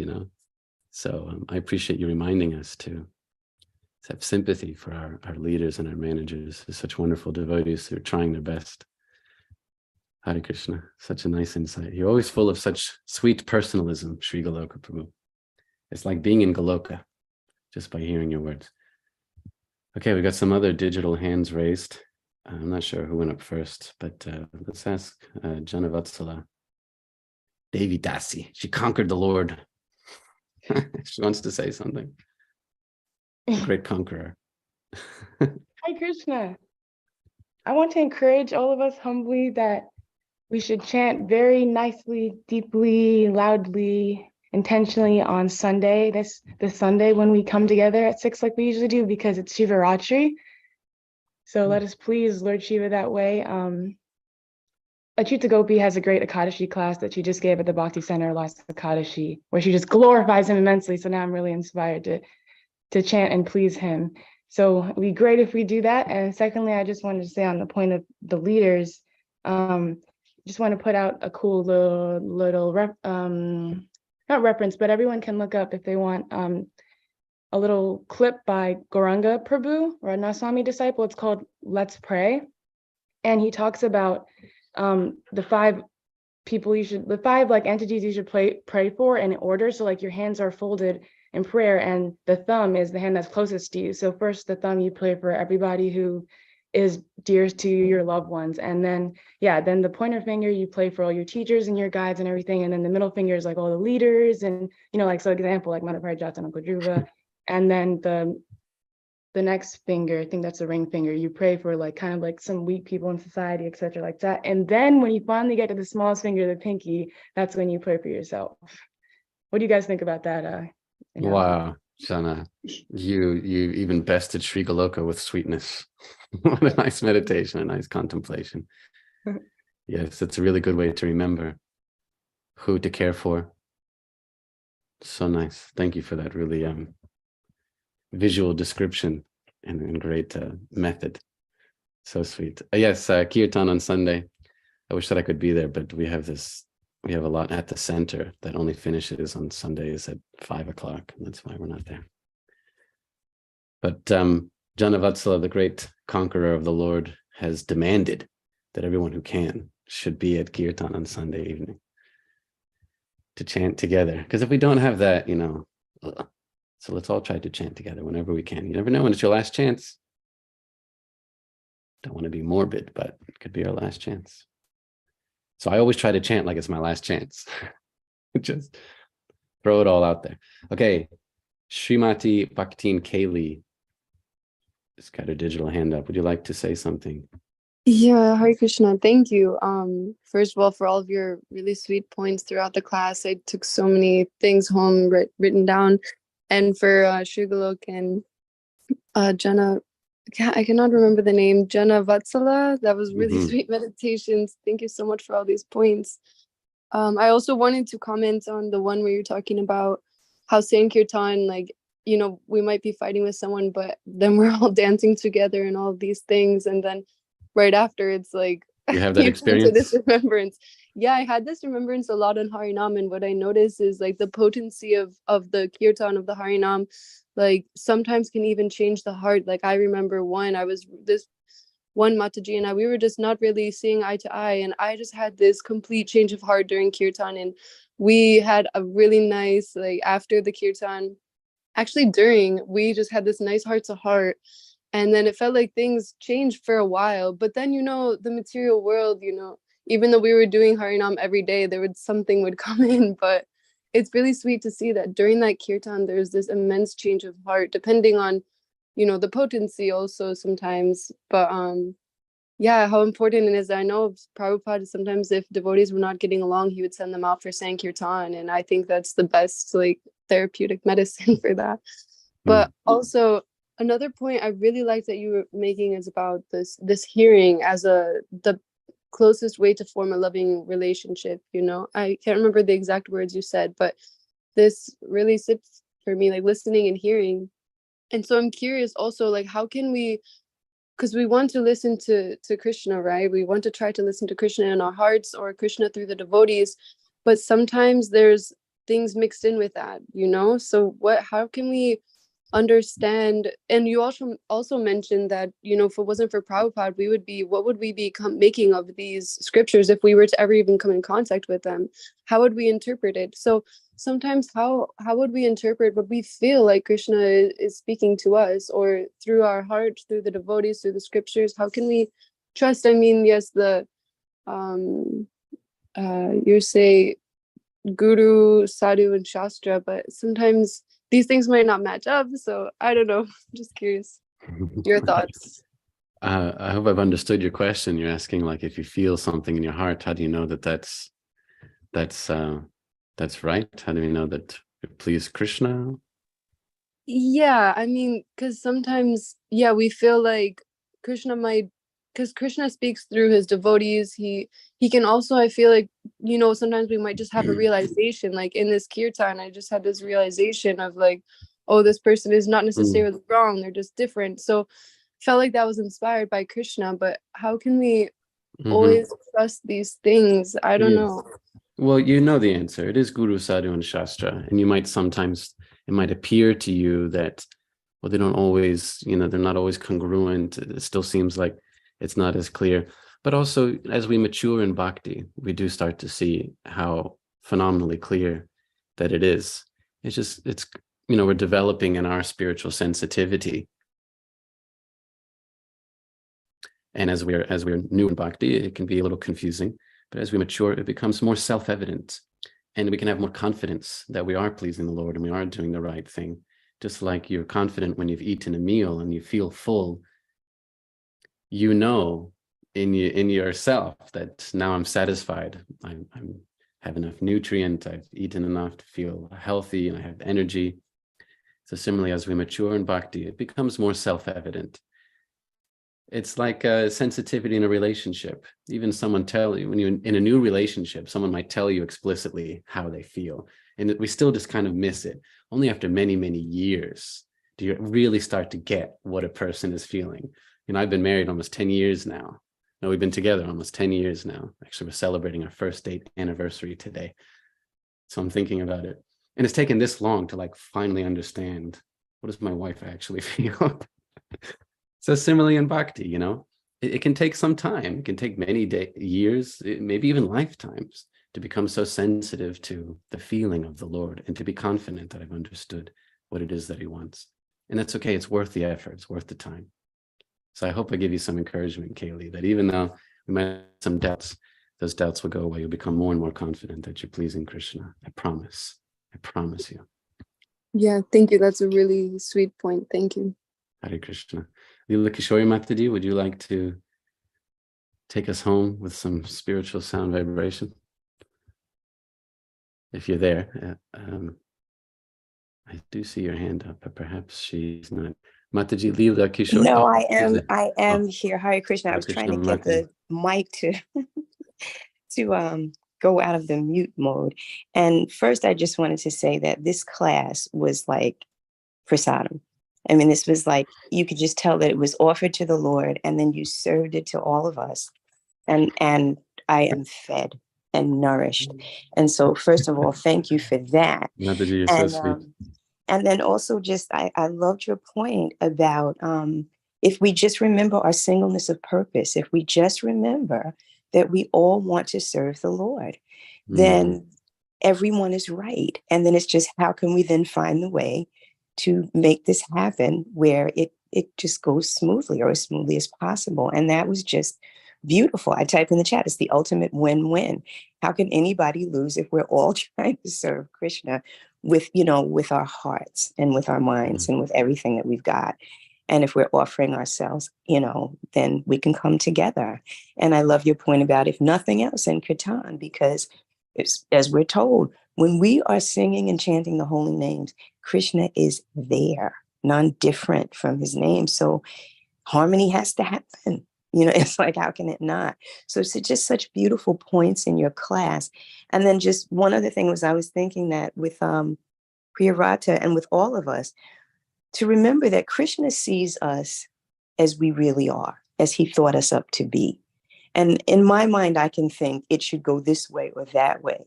So I appreciate you reminding us to have sympathy for our leaders and our managers. They're such wonderful devotees who are trying their best. Hare Krishna, such a nice insight. You're always full of such sweet personalism, Sri Goloka Prabhu. It's like being in Goloka just by hearing your words. Okay, we got some other digital hands raised. I'm not sure who went up first, but let's ask Janavatsala. Devi Dasi, she conquered the Lord. She wants to say something. Great conqueror. Hi, Krishna. I want to encourage all of us humbly that we should chant very nicely, deeply, loudly, intentionally on Sunday, this Sunday when we come together at 6 like we usually do, because it's Shivaratri. So let us please Lord Shiva that way. Achyuta Gopi has a great Ekadashi class that she just gave at the Bhakti Center last Ekadashi, where she just glorifies him immensely. So now I'm really inspired to chant and please him. So it'd be great if we do that. And secondly, I just wanted to say on the point of the leaders, just want to put out a cool little not reference, but everyone can look up if they want a little clip by Gauranga Prabhu, Radhanaswami disciple. It's called Let's Pray. And he talks about the five like entities you should pray for in order. So like your hands are folded in prayer, and the thumb is the hand that's closest to you. So first the thumb, you pray for everybody who is dear to you, your loved ones. And then, then the pointer finger, you pray for all your teachers and your guides and everything. And then the middle finger is like all the leaders. And, like, so example, like Mother Parajata and Uncle Dhruva. And then the next finger, I think that's the ring finger, you pray for like kind of like some weak people in society, etc., like that. And then when you finally get to the smallest finger, the pinky, that's when you pray for yourself. What do you guys think about that? Wow, Shana, you even bested Sri Goloka with sweetness. What a nice meditation, a nice contemplation. Yes, it's a really good way to remember who to care for. So nice. Thank you for that really visual description and great method. So sweet. Yes, Kirtan on Sunday. I wish that I could be there, but we have a lot at the center that only finishes on Sundays at 5 o'clock. And that's why we're not there. But Janavatsala, the great conqueror of the Lord, has demanded that everyone who can should be at Kirtan on Sunday evening to chant together. Because if we don't have that, so let's all try to chant together whenever we can. You never know when it's your last chance. Don't want to be morbid, but it could be our last chance. So I always try to chant like it's my last chance. Just throw it all out there. Okay, Srimati Bhaktin Kaylee just got her digital hand up. Would you like to say something? Yeah, Hare Krishna, thank you. First of all, for all of your really sweet points throughout the class. I took so many things home written down. And for Sri Golok and Jana, I cannot remember the name, Jana Vatsala. That was really sweet meditations. Thank you so much for all these points. I also wanted to comment on the one where you're talking about how Sankirtan, like, we might be fighting with someone, but then we're all dancing together and all of these things. And then right after, it's like, you have that experience? This remembrance. Yeah, I had this remembrance a lot on Harinam, and what I noticed is like the potency of the Kirtan of the Harinam, like sometimes can even change the heart. Like I remember this one Mataji and we were just not really seeing eye to eye, and I just had this complete change of heart during Kirtan, and we had a really nice, like after the Kirtan, actually we just had this nice heart to heart. And then it felt like things changed for a while. But then, the material world, even though we were doing Harinam every day, something would come in. But it's really sweet to see that during that Kirtan, there's this immense change of heart, depending on, the potency also sometimes. But how important it is. I know Prabhupada, sometimes if devotees were not getting along, he would send them out for Sankirtan. And I think that's the best, like, therapeutic medicine for that. But also, another point I really like that you were making is about this hearing as the closest way to form a loving relationship. I can't remember the exact words you said, but this really sits for me, like listening and hearing. And so I'm curious also, like, how can we, because we want to listen to Krishna, right? We want to try to listen to Krishna in our hearts, or Krishna through the devotees, but sometimes there's things mixed in with that, so how can we understand? And you also mentioned that, if it wasn't for Prabhupada, what would we be making of these scriptures if we were to ever even come in contact with them? How would we interpret it? So sometimes how would we interpret what we feel like Krishna is speaking to us, or through our heart, through the devotees, through the scriptures? How can we trust? I mean, yes, you say Guru, Sadhu, and Shastra, but sometimes these things might not match up. So I don't know. Just curious your thoughts. I hope I've understood your question. You're asking, like, if you feel something in your heart, how do you know that that's right? How do we know that it please Krishna? Yeah, I mean, because sometimes, yeah, we feel like Krishna might, because Krishna speaks through his devotees. He can also, I feel like, sometimes we might just have a realization. Like in this kirtan, I just had this realization of like, oh, this person is not necessarily wrong. They're just different. So felt like that was inspired by Krishna. But how can we always trust these things? I don't know. Well, you know the answer. It is Guru, Sadhu, and Shastra. And you might sometimes, it might appear to you that, well, they don't always, they're not always congruent. It still seems like it's not as clear. But also, as we mature in bhakti, we do start to see how phenomenally clear that it is. It's just, we're developing in our spiritual sensitivity. And as we're new in bhakti, it can be a little confusing. But as we mature, it becomes more self-evident, and we can have more confidence that we are pleasing the Lord and we are doing the right thing. Just like you're confident when you've eaten a meal and you feel full, you know in yourself that now I'm satisfied. I have enough nutrient. I've eaten enough to feel healthy and I have energy. So similarly, as we mature in bhakti, it becomes more self-evident. It's like a sensitivity in a relationship. Even someone when you're in a new relationship, someone might tell you explicitly how they feel. And we still just kind of miss it. Only after many, many years do you really start to get what a person is feeling. I've been married almost 10 years now. No, we've been together almost 10 years now. Actually, we're celebrating our first date anniversary today. So I'm thinking about it. And it's taken this long to like finally understand, what does my wife actually feel? So similarly in bhakti, it can take some time. It can take many years, maybe even lifetimes, to become so sensitive to the feeling of the Lord and to be confident that I've understood what it is that he wants. And that's okay. It's worth the effort. It's worth the time. So I hope I give you some encouragement, Kaylee, that even though we might have some doubts, those doubts will go away. You'll become more and more confident that you're pleasing Krishna. I promise. I promise you. Yeah, thank you. That's a really sweet point. Thank you. Hare Krishna. Leela Kishori Mataji, would you like to take us home with some spiritual sound vibration? If you're there, I do see your hand up, but perhaps she's not. Mataji, Leela Kishori. No, I am here. Hare Krishna. I was Krishna, trying to get the mic to go out of the mute mode. And first, I just wanted to say that this class was like prasadam. I mean, this was like, you could just tell that it was offered to the Lord, and then you served it to all of us. And I am fed and nourished. And so, first of all, thank you for that. Mataji, you're so sweet. And then also just, I loved your point about if we just remember our singleness of purpose, if we just remember that we all want to serve the Lord, then everyone is right. And then it's just, how can we then find the way to make this happen where it just goes smoothly, or as smoothly as possible. And that was just beautiful. I typed in the chat, it's the ultimate win-win. How can anybody lose if we're all trying to serve Krishna with our hearts and with our minds and with everything that we've got? And if we're offering ourselves, then we can come together. And I love your point about, if nothing else, in kirtan, because it's, as we're told, when we are singing and chanting the holy names, Krishna is there, none different from his name. So harmony has to happen. It's like, how can it not? So it's just such beautiful points in your class. And then just one other thing was, I was thinking that with Priyarata and with all of us, to remember that Krishna sees us as we really are, as he thought us up to be. And in my mind, I can think it should go this way or that way.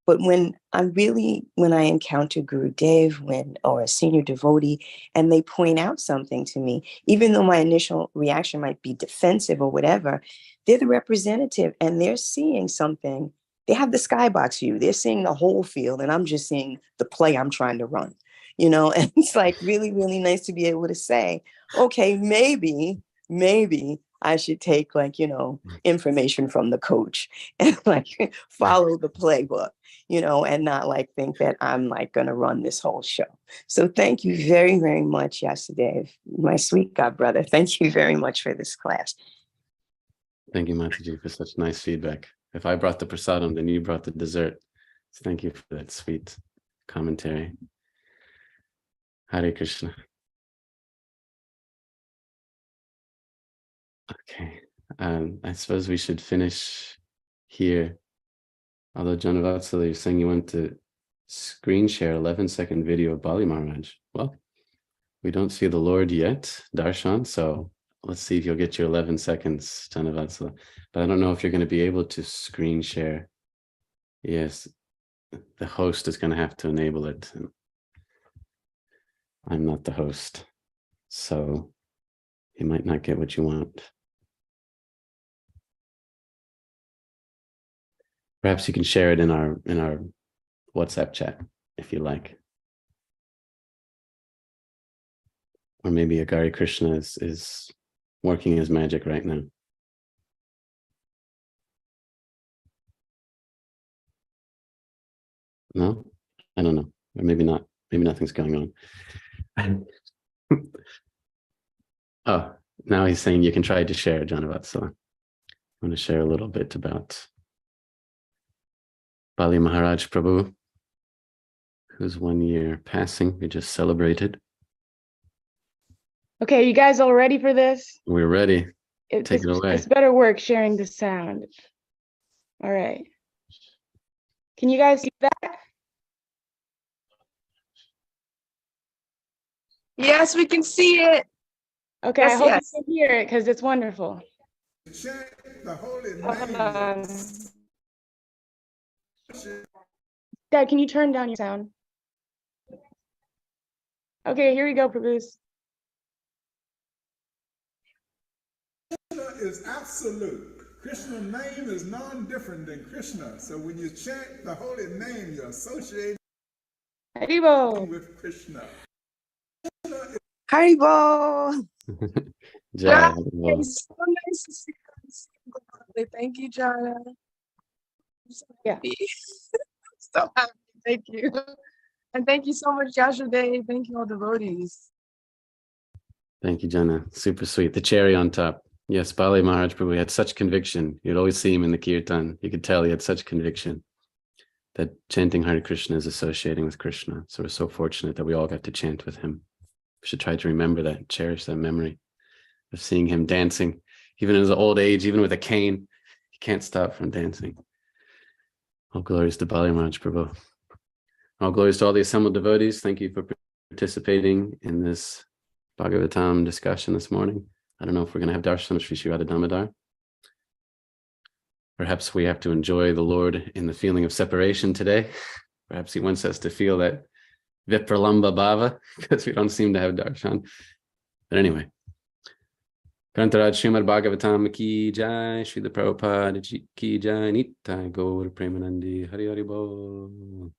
But when I encounter Guru Dev or a senior devotee, and they point out something to me, even though my initial reaction might be defensive or whatever, they're the representative and they're seeing something. They have the skybox view. They're seeing the whole field, and I'm just seeing the play I'm trying to run, and it's like really, really nice to be able to say, okay, maybe I should take like, information from the coach and like follow the playbook, and not like think that I'm like going to run this whole show. So thank you very, very much, Yasodeva, my sweet god brother. Thank you very much for this class. Thank you, Mataji, for such nice feedback. If I brought the prasadam, then you brought the dessert. So thank you for that sweet commentary. Hare Krishna. Okay, I suppose we should finish here. Although John Vatsala, you're saying you want to screen share 11-second video of Bali Maharaj. Well, we don't see the Lord yet, Darshan, so let's see if you'll get your 11 seconds, John Vatsala. But I don't know if you're going to be able to screen share. Yes, the host is going to have to enable it. I'm not the host, so you might not get what you want. Perhaps you can share it in our WhatsApp chat if you like. Or maybe Agari Krishna is working his magic right now. No? I don't know. Or maybe not. Maybe nothing's going on. Oh, now he's saying you can try to share, John Vatsala. I want to share a little bit about Bali Maharaj Prabhu, whose 1 year passing we just celebrated. Okay, you guys all ready for this? We're ready. Take it away. It's better work sharing the sound. All right. Can you guys see that? Yes, we can see it. Okay, Yes, I hope yes. you can hear it because it's wonderful. The holy Hold name. Dad, can you turn down your sound? Okay, here we go, Prabhus. Is absolute. Krishna's name is non-different than Krishna. So when you chant the holy name, you're associated Haribo. with Krishna. Haribo. Jai. It's so nice to see you. Thank you, Jana. I'm so happy. So happy. Thank you. And thank you so much, Yasodeva. Thank you, all devotees. Thank you, Jana. Super sweet. The cherry on top. Yes, Bali Maharaj Prabhu had such conviction. You'd always see him in the kirtan. You could tell he had such conviction that chanting Hare Krishna is associating with Krishna. So we're so fortunate that we all got to chant with him. We should try to remember that, cherish that memory of seeing him dancing, even in his old age, even with a cane. He can't stop from dancing. All glories to Bali Maharaj Prabhu. All glories to all the assembled devotees. Thank you for participating in this Bhagavatam discussion this morning. I don't know if we're going to have darshan of Sri Shivada Damodar. Perhaps we have to enjoy the Lord in the feeling of separation today. Perhaps he wants us to feel that Vipralamba Bhava, because we don't seem to have darshan. But anyway, Grantaraj Srimad Bhagavatam ki jai, Srila Prabhupada ki jai, Nittai Gaur Premanandi, Hari Hari Bol.